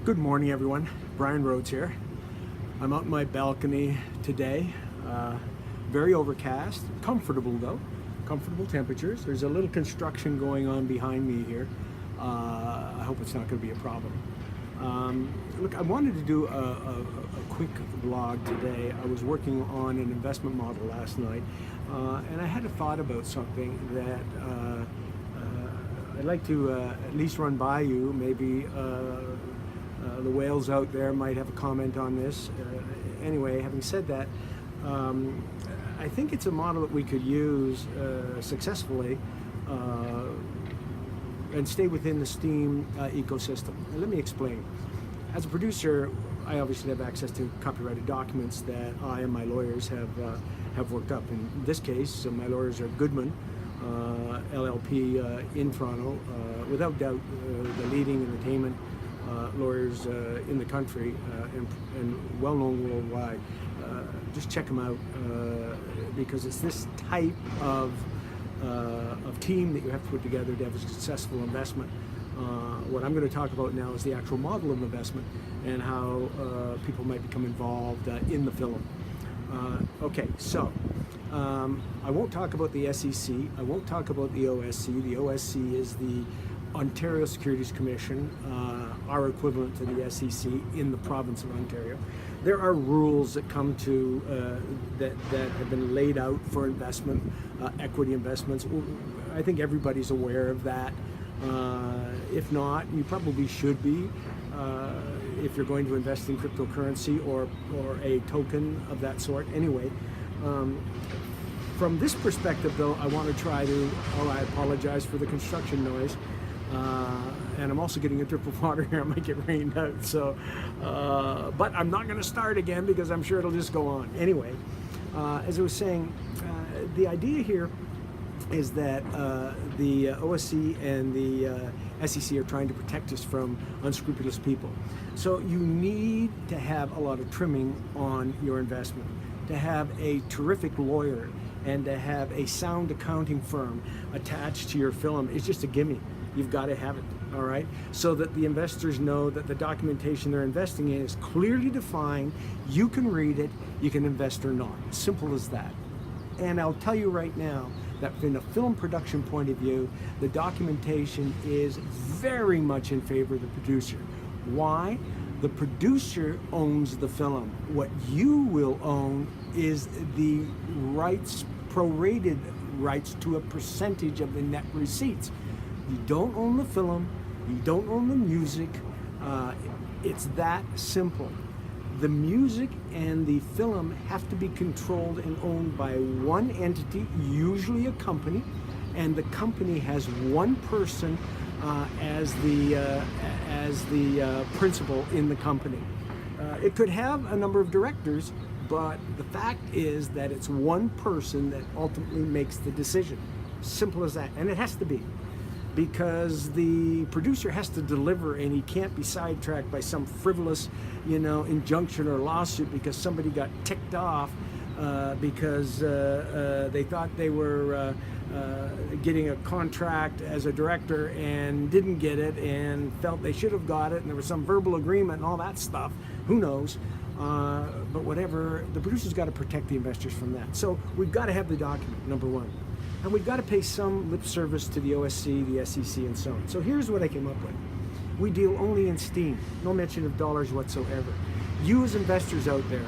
Good morning, everyone. Brian Rhodes here. I'm out in my balcony today. Very overcast, comfortable though, comfortable temperatures. There's a little construction going on behind me here. I hope it's not going to be a problem. Look, I wanted to do a quick vlog today. I was working on an investment model last night, and I had a thought about something that I'd like to at least run by you. Maybe the whales out there might have a comment on this. Anyway, having said that, I think it's a model that we could use successfully and stay within the Steam ecosystem. And let me explain. As a producer, I obviously have access to copyrighted documents that I and my lawyers have worked up. In this case, my lawyers are Goodman, LLP in Toronto, without doubt the leading entertainment lawyers in the country and well known worldwide. Just check them out because it's this type of team that you have to put together to have a successful investment. What I'm going to talk about now is the actual model of investment and how people might become involved in the film. Okay, so I won't talk about the SEC. I won't talk about the OSC. The OSC is the Ontario Securities Commission, our equivalent to the SEC in the province of Ontario. There are rules that come to that have been laid out for investment, equity investments. I think everybody's aware of that. If not, you probably should be if you're going to invest in cryptocurrency or a token of that sort. Anyway, from this perspective, though, I want to try to. Oh, I apologize for the construction noise. And I'm also getting a drip of water here. I might get rained out. So, but I'm not going to start again because I'm sure it'll just go on. Anyway, as I was saying, the idea here is that the OSC and the SEC are trying to protect us from unscrupulous people. So you need to have a lot of trimming on your investment, to have a terrific lawyer, and to have a sound accounting firm attached to your film is just a gimme. You've got to have it, all right? So that the investors know that the documentation they're investing in is clearly defined. You can read it, you can invest or not. Simple as that. And I'll tell you right now that from a film production point of view, the documentation is very much in favor of the producer. Why? The producer owns the film. What you will own is the rights, prorated rights to a percentage of the net receipts. You don't own the film, you don't own the music, it's that simple. The music and the film have to be controlled and owned by one entity, usually a company, and the company has one person as the principal in the company. It could have a number of directors, but the fact is that it's one person that ultimately makes the decision. Simple as that, and it has to be. Because the producer has to deliver, and he can't be sidetracked by some frivolous, injunction or lawsuit because somebody got ticked off because they thought they were getting a contract as a director and didn't get it and felt they should have got it, and there was some verbal agreement and all that stuff. Who knows? But whatever, the producer's got to protect the investors from that. So we've got to have the document, number one. And we've got to pay some lip service to the OSC, the SEC, and so on. So here's what I came up with. We deal only in Steam, no mention of dollars whatsoever. You as investors out there,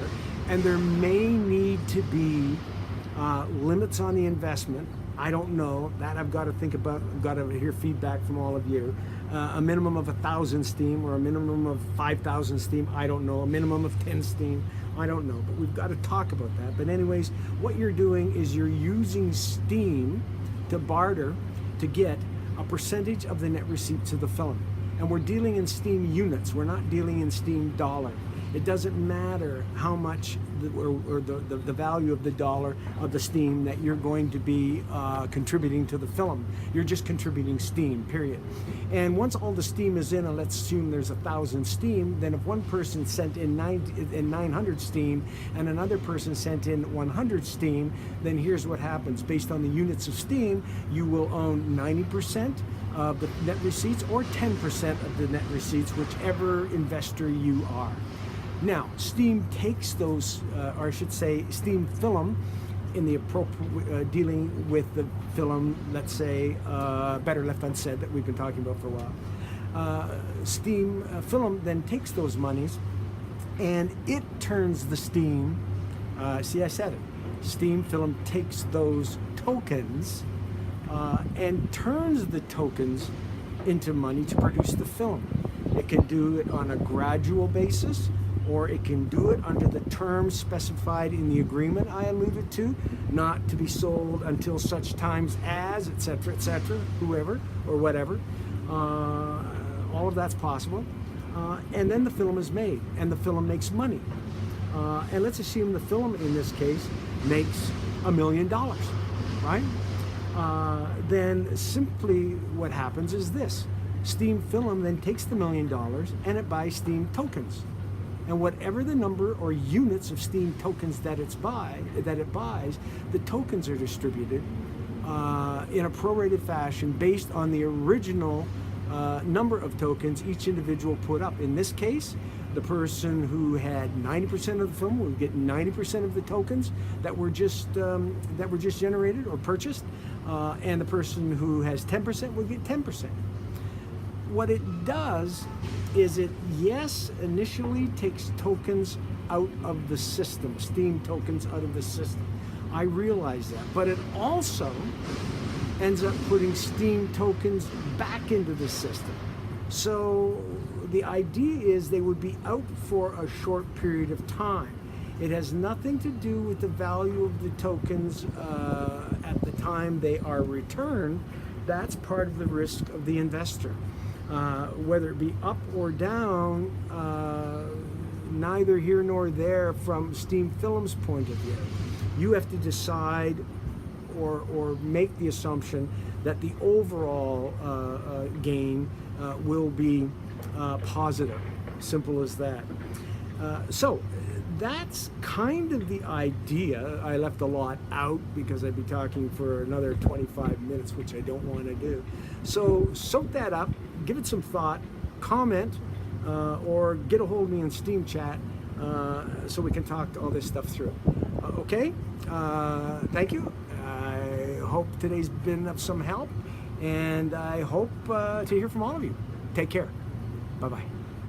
and there may need to be limits on the investment. I don't know. That I've got to think about. I've got to hear feedback from all of you. A minimum of 1,000 Steam or a minimum of 5,000 Steam. I don't know. A minimum of 10 Steam. I don't know, but we've got to talk about that. But anyways, what you're doing is you're using Steam to barter to get a percentage of the net receipts of the film. And we're dealing in Steam units. We're not dealing in Steam dollar. It doesn't matter how much the value of the dollar of the Steam that you're going to be contributing to the film. You're just contributing Steam, period. And once all the Steam is in, and let's assume there's 1,000 Steam, then if one person sent in 900 Steam and another person sent in 100 Steam, then here's what happens. Based on the units of Steam, you will own 90% of the net receipts or 10% of the net receipts, whichever investor you are. Now, Steem takes those, or I should say, Steem Film, in the appropriate dealing with the film, let's say, better left unsaid, that we've been talking about for a while. Steem Film then takes those monies and it turns the Steem. See, I said it. Steem Film takes those tokens and turns the tokens into money to produce the film. It can do it on a gradual basis, or it can do it under the terms specified in the agreement I alluded to, not to be sold until such times as, etc., whoever or whatever. All of that's possible. And then the film is made, and the film makes money. And let's assume the film, in this case, makes $1 million, right? Then simply what happens is this. Steem Film then takes the $1 million and it buys Steem tokens. And whatever the number or units of Steem tokens that it buys, the tokens are distributed in a prorated fashion based on the original number of tokens each individual put up. In this case, the person who had 90% of the film will get 90% of the tokens that were just generated or purchased, and the person who has 10% will get 10%. What it does is it, yes, initially takes tokens out of the system, Steem tokens out of the system. I realize that, but it also ends up putting Steem tokens back into the system. So the idea is they would be out for a short period of time. It has nothing to do with the value of the tokens at the time they are returned. That's part of the risk of the investor. Whether it be up or down, neither here nor there from Steem Film's point of view. You have to decide or make the assumption that the overall gain will be positive. Simple as that. So that's kind of the idea. I left a lot out because I'd be talking for another 25 minutes, which I don't want to do. So soak that up, give it some thought, comment, or get a hold of me in Steem Chat so we can talk all this stuff through. Okay? Thank you. I hope today's been of some help, and I hope to hear from all of you. Take care. Bye-bye.